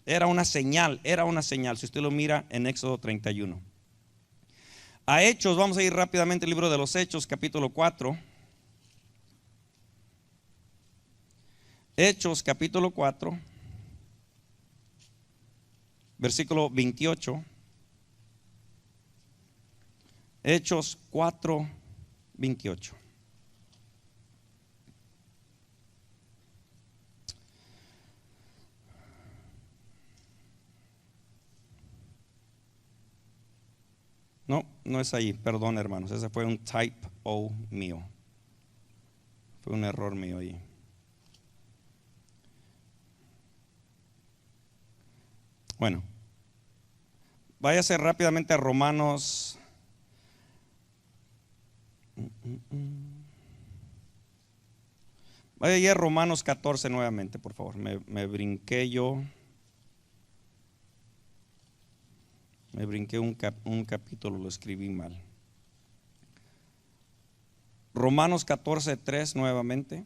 Era una señal, si usted lo mira en Éxodo 31. A Hechos, vamos a ir rápidamente al libro de los Hechos, capítulo 4. Hechos, capítulo 4, versículo 28. Hechos 4, 28. No, no es ahí, perdón hermanos, ese fue un typo mío. Fue un error mío ahí. Bueno, váyase rápidamente a Romanos. Vaya ya a Romanos 14 nuevamente, por favor. Me brinqué yo. Me brinqué un capítulo, lo escribí mal. Romanos 14:3 nuevamente.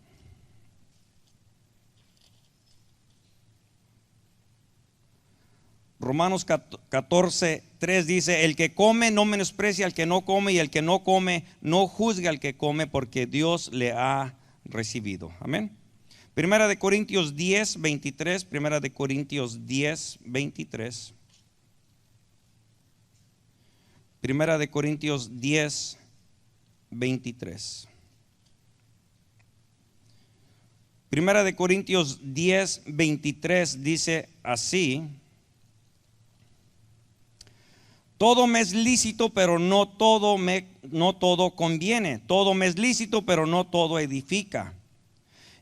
Romanos 14:3 dice: el que come no menosprecia al que no come, y el que no come no juzga al que come, porque Dios le ha recibido. Amén. Primera de Corintios 10:23. Primera de Corintios 10:23. Primera de Corintios 10:23. Primera de Corintios 10:23 dice así: todo me es lícito, pero no todo conviene. Todo me es lícito, pero no todo edifica.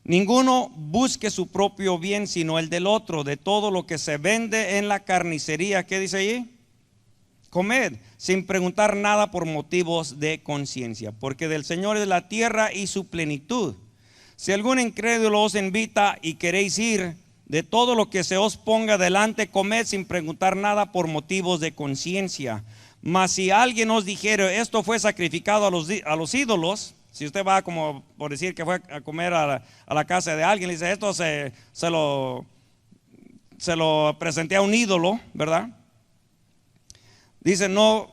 Ninguno busque su propio bien, sino el del otro. De todo lo que se vende en la carnicería, ¿qué dice allí? Comed, sin preguntar nada por motivos de conciencia, porque del Señor es la tierra y su plenitud. Si algún incrédulo os invita y queréis ir, de todo lo que se os ponga delante, comed sin preguntar nada por motivos de conciencia. Mas si alguien os dijere: esto fue sacrificado a los ídolos, si usted va, como por decir que fue a comer a la casa de alguien, le dice: esto se lo presenté a un ídolo, ¿verdad? Dice: no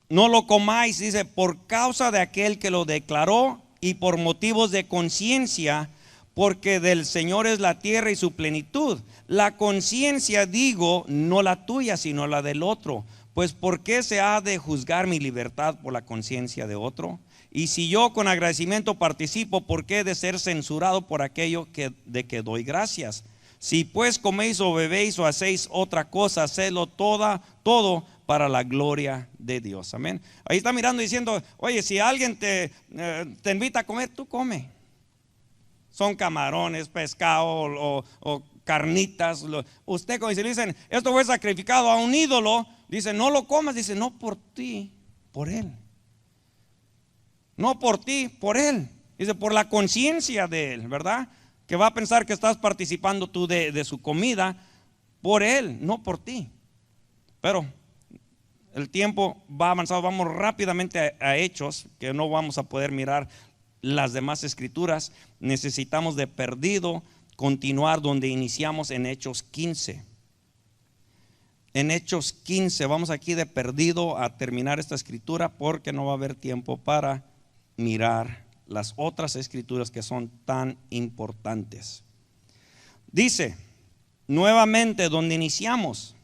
lo comáis, dice, por causa de aquel que lo declaró y por motivos de conciencia, porque del Señor es la tierra y su plenitud. La conciencia, digo, no la tuya, sino la del otro. Pues ¿por qué se ha de juzgar mi libertad por la conciencia de otro? Y si yo con agradecimiento participo, ¿por qué he de ser censurado por aquello de que doy gracias? Si pues coméis o bebéis o hacéis otra cosa, hacedlo todo para la gloria de Dios. Amén. Ahí está mirando diciendo: oye, si alguien te invita a comer, tú come. Son camarones, pescado o carnitas. Usted, cuando se le dicen: esto fue sacrificado a un ídolo, dice: no lo comas. Dice: no por ti, por él. No por ti, por él. Dice: por la conciencia de él, ¿verdad? Que va a pensar que estás participando tú de su comida, por él, no por ti. Pero el tiempo va avanzado. Vamos rápidamente a Hechos, que no vamos a poder mirar las demás escrituras. Necesitamos de perdido continuar donde iniciamos en Hechos 15. En Hechos 15 vamos aquí de perdido a terminar esta escritura, porque no va a haber tiempo para mirar las otras escrituras que son tan importantes. Dice nuevamente donde iniciamos,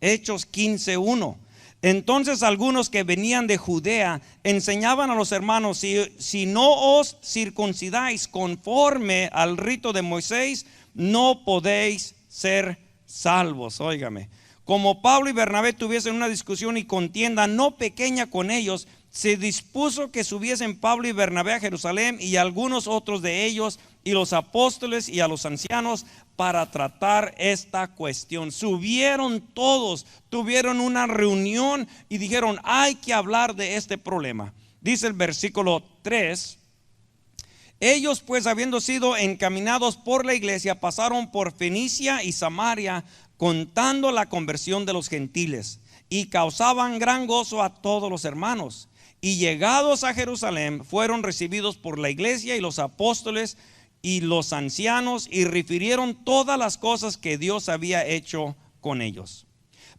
Hechos 15:1. Entonces algunos que venían de Judea enseñaban a los hermanos: si no os circuncidáis conforme al rito de Moisés, no podéis ser salvos. Óigame, como Pablo y Bernabé tuviesen una discusión y contienda no pequeña con ellos, se dispuso que subiesen Pablo y Bernabé a Jerusalén, y algunos otros de ellos, y los apóstoles y a los ancianos, para tratar esta cuestión. Subieron todos, tuvieron una reunión y dijeron: hay que hablar de este problema. Dice el versículo 3: Ellos pues, habiendo sido encaminados por la iglesia, pasaron por Fenicia y Samaria, contando la conversión de los gentiles, y causaban gran gozo a todos los hermanos. Y llegados a Jerusalén, fueron recibidos por la iglesia y los apóstoles y los ancianos, y refirieron todas las cosas que Dios había hecho con ellos.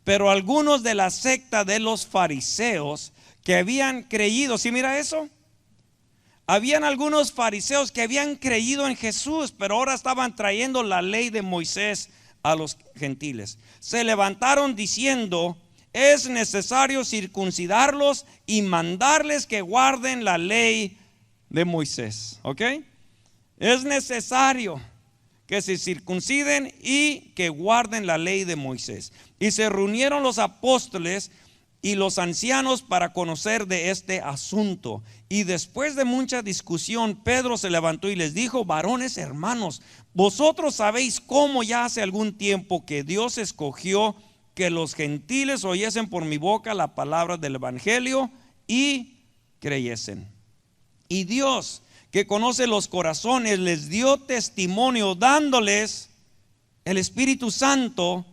Pero algunos de la secta de los fariseos que habían creído, ¿sí mira eso? Habían algunos fariseos que habían creído en Jesús, pero ahora estaban trayendo la ley de Moisés a los gentiles. Se levantaron diciendo: es necesario circuncidarlos y mandarles que guarden la ley de Moisés. ¿Ok? Es necesario que se circunciden y que guarden la ley de Moisés. Y se reunieron los apóstoles y los ancianos para conocer de este asunto. Y después de mucha discusión, Pedro se levantó y les dijo: varones hermanos, vosotros sabéis cómo ya hace algún tiempo que Dios escogió que los gentiles oyesen por mi boca la palabra del evangelio y creyesen. Y Dios, que conoce los corazones, les dio testimonio dándoles el Espíritu Santo,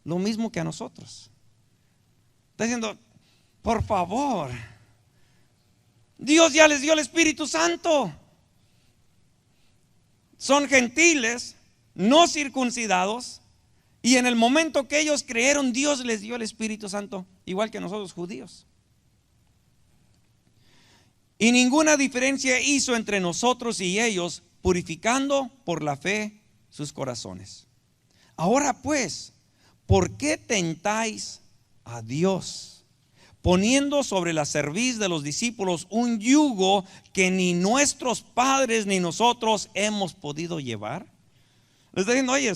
lo mismo que a nosotros. Está diciendo: por favor, Dios ya les dio el Espíritu Santo. Son gentiles, no circuncidados, y en el momento que ellos creyeron, Dios les dio el Espíritu Santo, igual que nosotros judíos. Y ninguna diferencia hizo entre nosotros y ellos, purificando por la fe sus corazones. Ahora pues, ¿por qué tentáis a Dios, poniendo sobre la cerviz de los discípulos un yugo que ni nuestros padres ni nosotros hemos podido llevar? Les está diciendo: oye,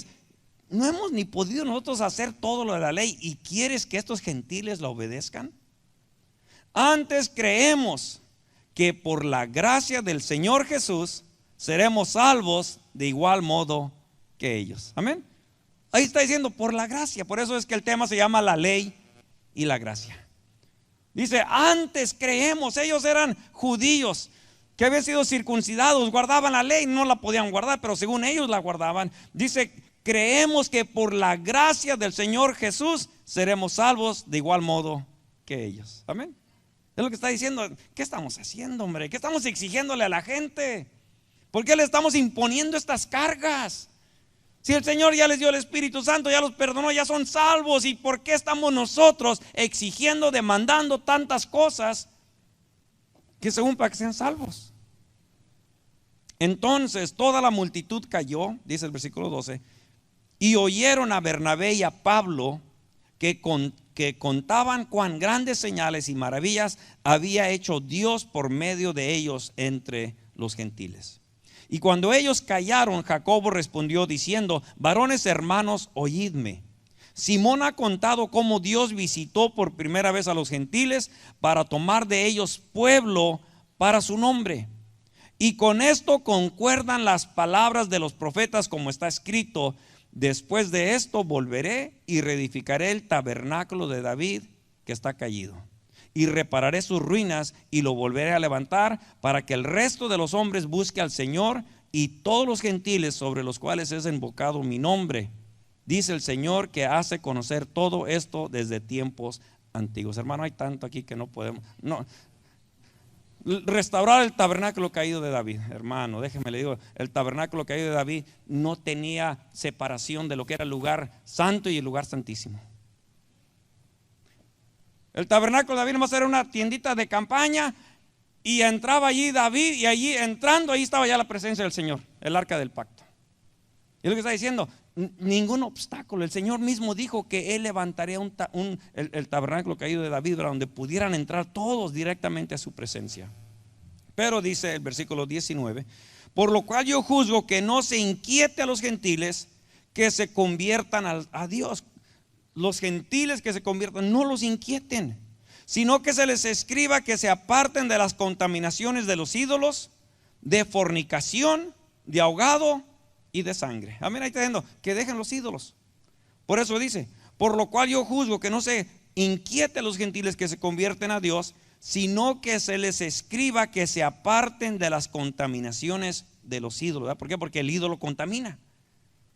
no hemos ni podido nosotros hacer todo lo de la ley, ¿y quieres que estos gentiles la obedezcan? Antes creemos que por la gracia del Señor Jesús seremos salvos de igual modo que ellos. Amén. Ahí está diciendo por la gracia. Por eso es que el tema se llama la ley y la gracia. Dice: antes creemos, ellos eran judíos que habían sido circuncidados, guardaban la ley, no la podían guardar, pero según ellos la guardaban. Dice: creemos que por la gracia del Señor Jesús seremos salvos de igual modo que ellos. Amén. Es lo que está diciendo. ¿Qué estamos haciendo, hombre? ¿Qué estamos exigiéndole a la gente? ¿Por qué le estamos imponiendo estas cargas? Si el Señor ya les dio el Espíritu Santo, ya los perdonó, ya son salvos, ¿y por qué estamos nosotros exigiendo, demandando tantas cosas que según para que sean salvos? Entonces toda la multitud cayó, dice el versículo 12, y oyeron a Bernabé y a Pablo que contaban cuán grandes señales y maravillas había hecho Dios por medio de ellos entre los gentiles. Y cuando ellos callaron, Jacobo respondió diciendo: varones hermanos, oídme. Simón ha contado cómo Dios visitó por primera vez a los gentiles para tomar de ellos pueblo para su nombre. Y con esto concuerdan las palabras de los profetas, como está escrito: después de esto volveré y reedificaré el tabernáculo de David que está caído, y repararé sus ruinas y lo volveré a levantar, para que el resto de los hombres busque al Señor, y todos los gentiles sobre los cuales es invocado mi nombre, dice el Señor, que hace conocer todo esto desde tiempos antiguos. Hermano, hay tanto aquí que no podemos restaurar el tabernáculo caído de David. Hermano, déjeme le digo, el tabernáculo caído de David no tenía separación de lo que era el lugar santo y el lugar santísimo. El tabernáculo de David nomás era una tiendita de campaña, y entraba allí David, y allí entrando, ahí estaba ya la presencia del Señor, el arca del pacto. Y lo que está diciendo: ningún obstáculo. El Señor mismo dijo que Él levantaría el tabernáculo caído de David, donde pudieran entrar todos directamente a su presencia. Pero dice el versículo 19: por lo cual yo juzgo que no se inquiete a los gentiles que se conviertan a Dios. Los gentiles que se conviertan, no los inquieten, sino que se les escriba que se aparten de las contaminaciones de los ídolos, de fornicación, de ahogado y de sangre. Amén. Ahí está diciendo que dejen los ídolos. Por eso dice: por lo cual yo juzgo que no se inquiete a los gentiles que se convierten a Dios, sino que se les escriba que se aparten de las contaminaciones de los ídolos, ¿verdad? ¿Por qué? Porque el ídolo contamina,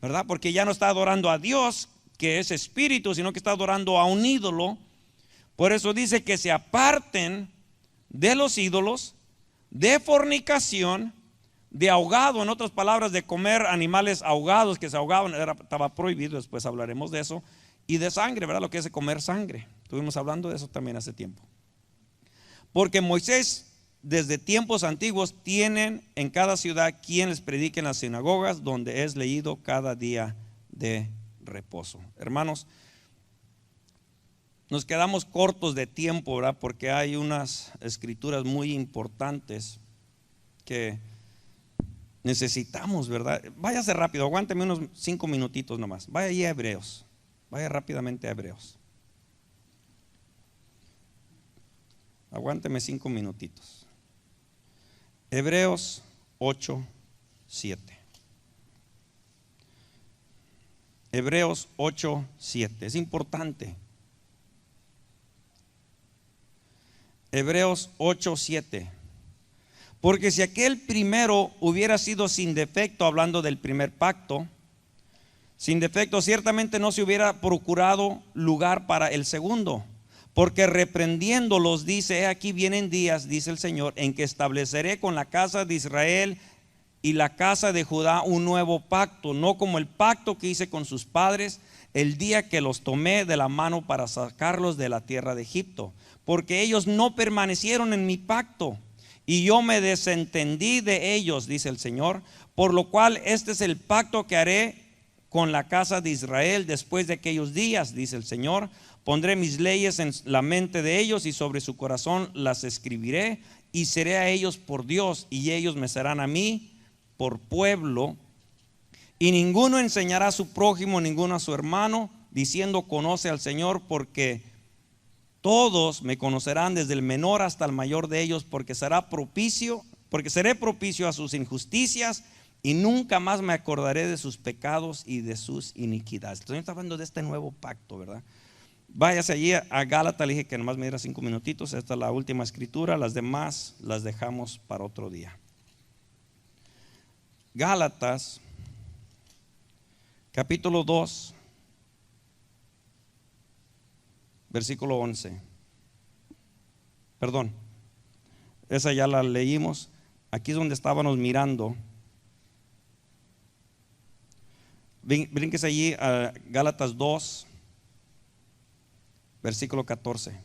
¿verdad? Porque ya no está adorando a Dios, que es espíritu, sino que está adorando a un ídolo. Por eso dice que se aparten de los ídolos, de fornicación, de ahogado, en otras palabras, de comer animales ahogados que se ahogaban, estaba prohibido, después hablaremos de eso, y de sangre, ¿verdad? Lo que es comer sangre. Estuvimos hablando de eso también hace tiempo. Porque Moisés, desde tiempos antiguos, tienen en cada ciudad quien les predique en las sinagogas, donde es leído cada día de reposo. Hermanos, nos quedamos cortos de tiempo, ¿verdad? Porque hay unas escrituras muy importantes que necesitamos, ¿verdad? Váyase rápido, aguánteme unos 5 minutitos nomás. Vaya ahí a Hebreos, vaya rápidamente a Hebreos. Aguánteme 5 minutitos. Hebreos 8:7. Hebreos 8:7. Es importante. Hebreos 8:7. Porque si aquel primero hubiera sido sin defecto, hablando del primer pacto, sin defecto, ciertamente no se hubiera procurado lugar para el segundo. Porque reprendiéndolos dice: he aquí vienen días, dice el Señor, en que estableceré con la casa de Israel y la casa de Judá un nuevo pacto, no como el pacto que hice con sus padres el día que los tomé de la mano para sacarlos de la tierra de Egipto. Porque ellos no permanecieron en mi pacto, y yo me desentendí de ellos, dice el Señor. Por lo cual este es el pacto que haré con la casa de Israel después de aquellos días, dice el Señor. Pondré mis leyes en la mente de ellos y sobre su corazón las escribiré, y seré a ellos por Dios, y ellos me serán a mí por pueblo. Y ninguno enseñará a su prójimo, ninguno a su hermano, diciendo: conoce al Señor, porque todos me conocerán, desde el menor hasta el mayor de ellos, porque seré propicio a sus injusticias, y nunca más me acordaré de sus pecados y de sus iniquidades. El Señor está hablando de este nuevo pacto, ¿verdad? Váyase allí a Gálatas, le dije que nomás me diera 5 minutitos. Esta es la última escritura, las demás las dejamos para otro día. Gálatas, capítulo 2, versículo 11. Perdón, esa ya la leímos. Aquí es donde estábamos mirando. Brínquese allí a Gálatas 2, versículo 14.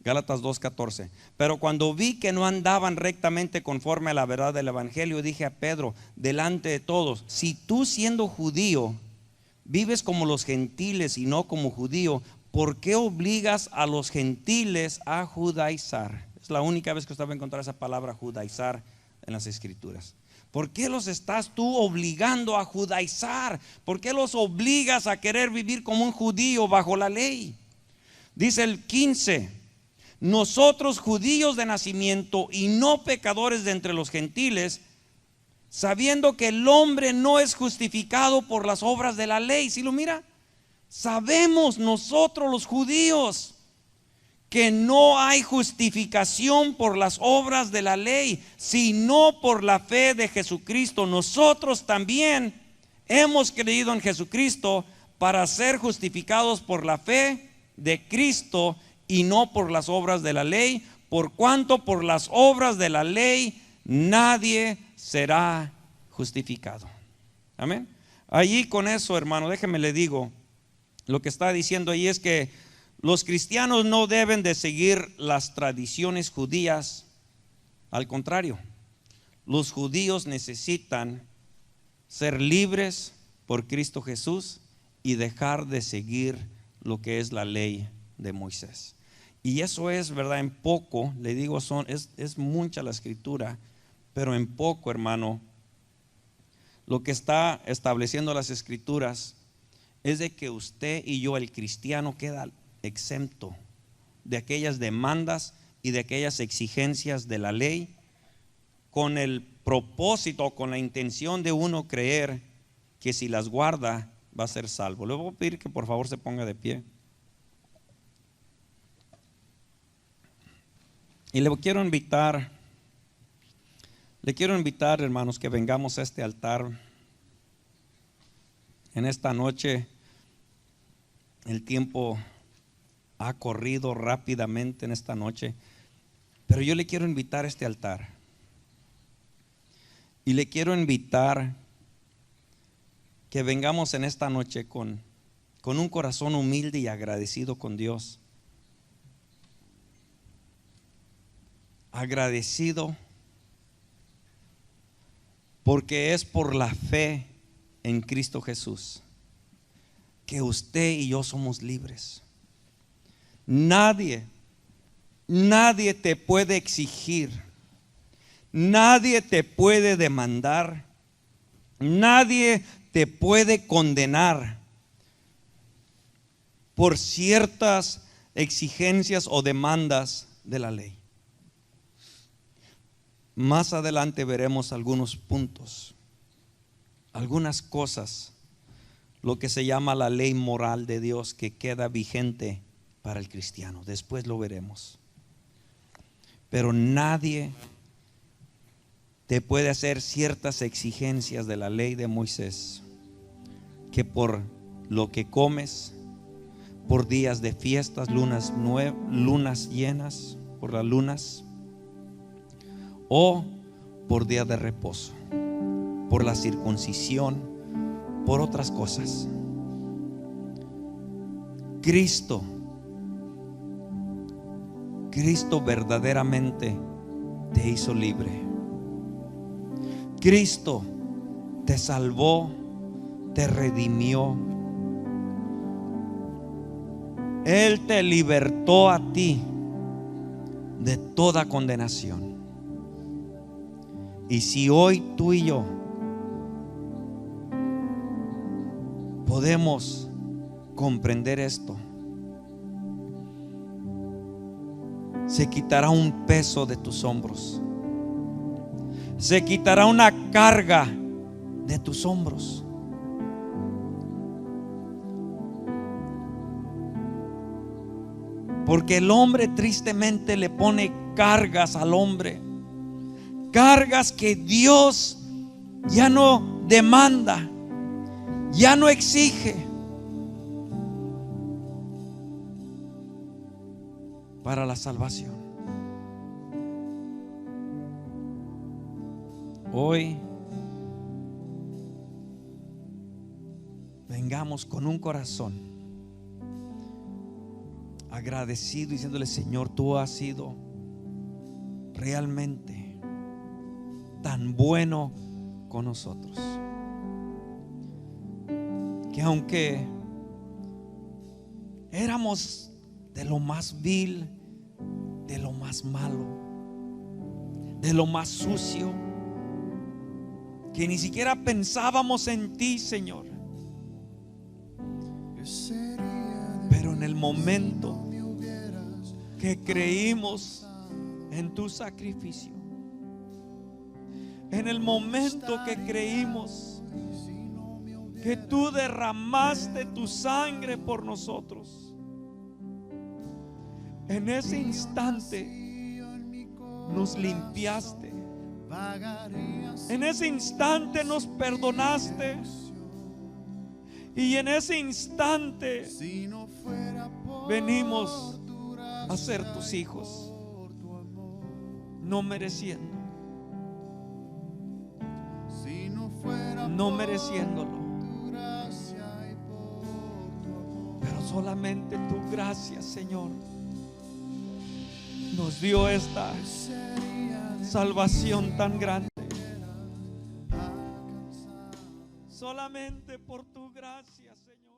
Gálatas 2:14. Pero cuando vi que no andaban rectamente conforme a la verdad del evangelio, dije a Pedro delante de todos: si tú, siendo judío, vives como los gentiles y no como judío, ¿por qué obligas a los gentiles a judaizar? Es la única vez que usted va a encontrar esa palabra judaizar en las escrituras. ¿Por qué los estás tú obligando a judaizar? ¿Por qué los obligas a querer vivir como un judío bajo la ley? Dice el 15: nosotros, judíos de nacimiento y no pecadores de entre los gentiles, sabiendo que el hombre no es justificado por las obras de la ley. ¿Sí lo mira? Sabemos nosotros los judíos que no hay justificación por las obras de la ley, sino por la fe de Jesucristo. Nosotros también hemos creído en Jesucristo para ser justificados por la fe de Cristo y no por las obras de la ley, por cuanto por las obras de la ley nadie será justificado. Amén. Allí con eso, hermano, déjeme le digo, lo que está diciendo ahí es que los cristianos no deben de seguir las tradiciones judías. Al contrario, los judíos necesitan ser libres por Cristo Jesús y dejar de seguir lo que es la ley de Moisés. Y eso es, verdad, en poco, le digo, es mucha la escritura, pero en poco, hermano, lo que está estableciendo las escrituras es de que usted y yo, el cristiano, queda exento de aquellas demandas y de aquellas exigencias de la ley, con el propósito, con la intención de uno creer que si las guarda va a ser salvo. Le voy a pedir que por favor se ponga de pie. Y le quiero invitar Le quiero invitar, hermanos, que vengamos a este altar en esta noche. El tiempo ha corrido rápidamente en esta noche, pero yo le quiero invitar a este altar y le quiero invitar que vengamos en esta noche con un corazón humilde y agradecido con Dios. Agradecido porque es por la fe en Cristo Jesús que usted y yo somos libres. Nadie te puede exigir, nadie te puede demandar, nadie te puede condenar por ciertas exigencias o demandas de la ley. Más adelante veremos algunos puntos, algunas cosas, lo que se llama la ley moral de Dios que queda vigente para el cristiano. Después lo veremos. Pero nadie te puede hacer ciertas exigencias de la ley de Moisés, que por lo que comes, por días de fiestas, lunas llenas, por las lunas, o por día de reposo, por la circuncisión, por otras cosas. Cristo verdaderamente te hizo libre. Cristo te salvó, te redimió. Él te libertó a ti de toda condenación. Y si hoy tú y yo podemos comprender esto, se quitará un peso de tus hombros, se quitará una carga de tus hombros. Porque el hombre tristemente le pone cargas al hombre, cargas que Dios ya no demanda, ya no exige. Para la salvación. Hoy vengamos con un corazón agradecido, diciéndole: Señor, tú has sido realmente tan bueno con nosotros, que aunque éramos de lo más vil, de lo más malo, de lo más sucio, que ni siquiera pensábamos en ti, Señor, pero en el momento que creímos en tu sacrificio, en el momento que creímos que tú derramaste tu sangre por nosotros, en ese instante nos limpiaste, en ese instante nos perdonaste, y en ese instante venimos a ser tus hijos, no mereciendo, no mereciéndolo, pero solamente tu gracia, Señor, nos dio esta salvación tan grande. Solamente por tu gracia, Señor.